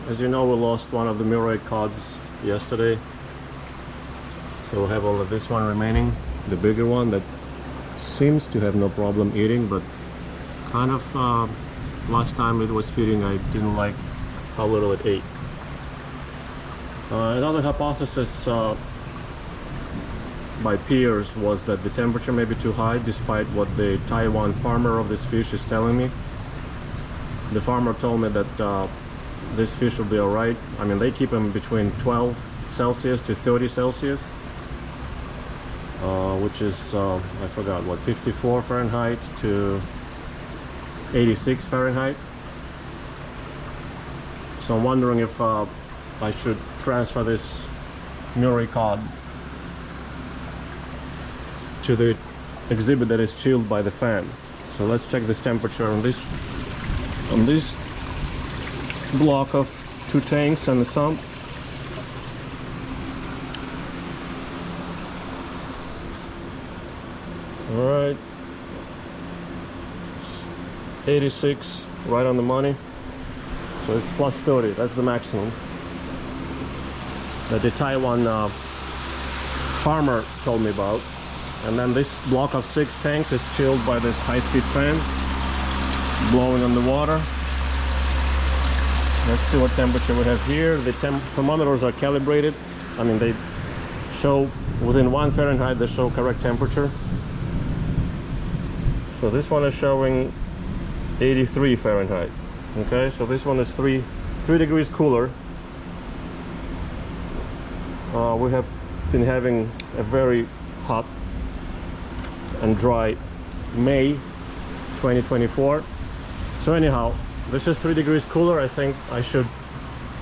as you know, we lost one of the murray cods yesterday, so we have only this one remaining, the bigger one that seems to have no problem eating, but kind of last time it was feeding I didn't like how little it ate. Another hypothesis by peers was that the temperature may be too high, despite what the Taiwan farmer of this fish is telling me. The farmer told me that this fish will be alright. I mean, they keep them between 12 Celsius to 30 Celsius, which is, I forgot, what, 54 Fahrenheit to 86 Fahrenheit. So I'm wondering if I should transfer this murray cod to the exhibit that is chilled by the fan. So let's check this temperature on this block of 2 tanks and the sump. All right, it's 86, right on the money. So it's plus 30, that's the maximum that the Taiwan farmer told me about. And then this block of 6 tanks is chilled by this high-speed fan blowing on the water. Let's see what temperature we have here. The thermometers are calibrated. I mean, they show within 1 Fahrenheit, they show correct temperature. So this one is showing 83 Fahrenheit. Okay, so this one is 3 degrees cooler. We have been having a very hot and dry May 2024. So anyhow, this is 3 degrees cooler. I think I should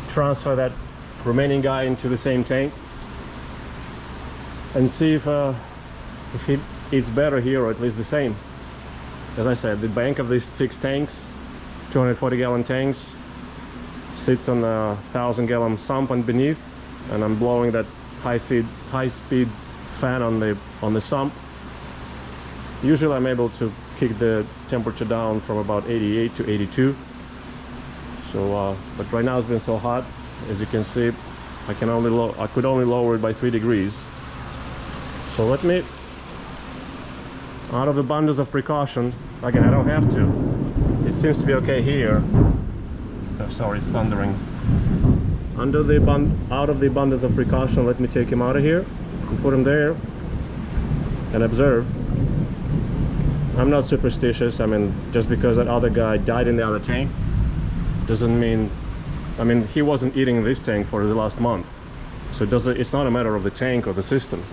transfer that remaining guy into the same tank and see if he eats better here, or at least the same. As I said, the bank of these 6 tanks, 240-gallon tanks, sits on a 1,000-gallon sump and beneath, and I'm blowing that high-speed fan on the sump. Usually I'm able to kick the temperature down from about 88 to 82. So, but right now it's been so hot, as you can see, I could only lower it by 3 degrees. So let me, out of the abundance of precaution, again, I don't have to. It seems to be okay here. Oh, sorry, it's thundering. Out of the abundance of precaution, let me take him out of here and put him there and observe. I'm not superstitious. I mean, just because that other guy died in the other tank doesn't mean, I mean, he wasn't eating this tank for the last month. So it's not a matter of the tank or the system.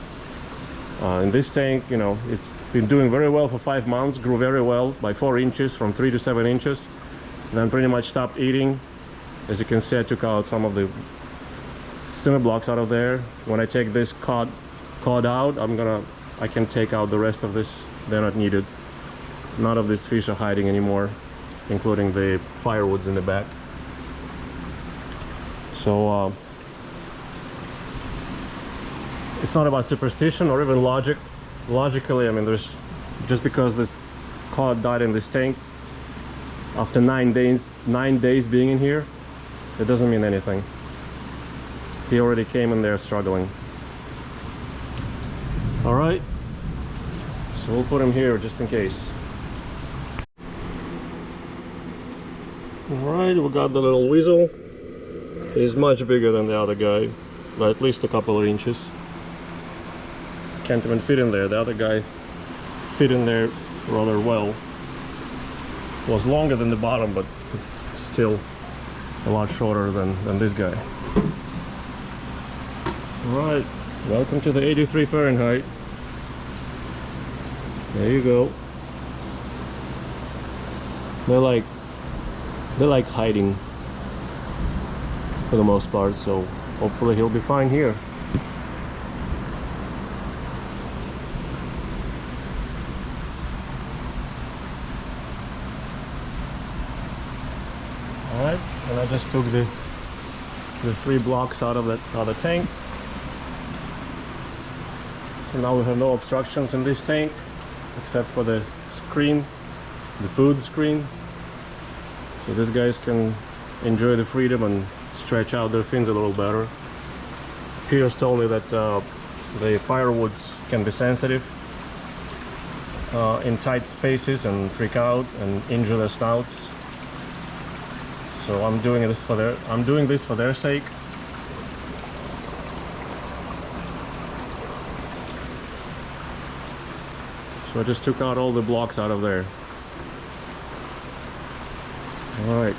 In this tank, you know, it's been doing very well for 5 months, grew very well by 4 inches, from 3 to 7 inches. Then pretty much stopped eating. As you can see, I took out some of the simmer blocks out of there. When I take this cod out, I can take out the rest of this. They're not needed. None of these fish are hiding anymore, including the firewoods in the back. So it's not about superstition or even logic. Logically, I mean, there's just because this cod died in this tank after 9 days being in here, it doesn't mean anything. He already came in there struggling. All right, so we'll put him here just in case. All right, we got the little weasel. He's much bigger than the other guy, by at least a couple of inches. Can't even fit in there. The other guy fit in there rather well. Was longer than the bottom, but still a lot shorter than this guy. Alright, welcome to the 83 Fahrenheit. There you go. They like hiding for the most part, so hopefully he'll be fine here. Alright, and I just took the 3 blocks out of that other tank. So now we have no obstructions in this tank except for the screen, the food screen. So these guys can enjoy the freedom and stretch out their fins a little better. Piers told me that the firewoods can be sensitive in tight spaces and freak out and injure their snouts. So I'm doing this for their sake. So I just took out all the blocks out of there. All right.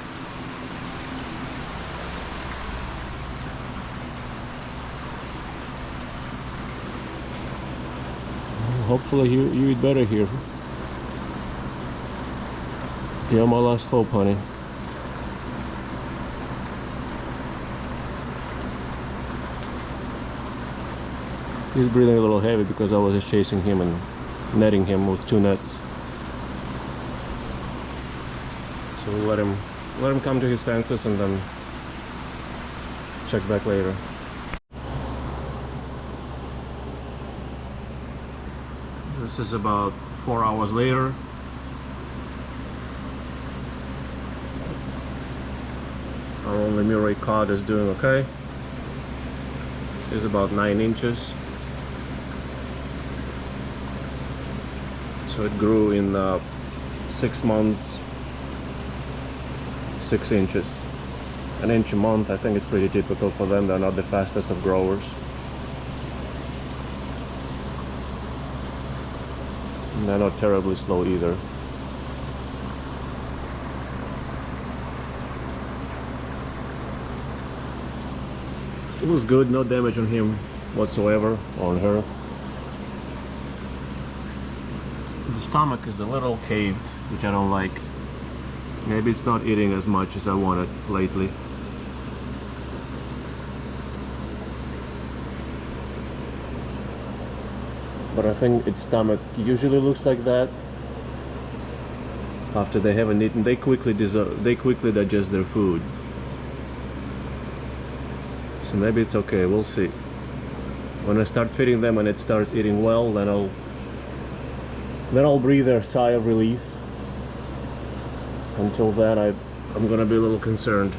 Hopefully you eat better here. You're my last hope, honey. He's breathing a little heavy because I was just chasing him and netting him with 2 nets. So we'll let him come to his senses and then check back later. This is about 4 hours later. Our only Murray cod is doing okay. This is about 9 inches. So it grew in 6 months, 6 inches. An inch a month, I think it's pretty typical for them. They're not the fastest of growers. And they're not terribly slow either. It was good, no damage on him whatsoever, or on her. The stomach is a little caved, which I don't like. Maybe it's not eating as much as I wanted lately. But I think its stomach usually looks like that after they haven't eaten. They quickly digest their food. So maybe it's okay, we'll see. When I start feeding them and it starts eating well, then I'll breathe a sigh of relief. Until then, I'm gonna be a little concerned.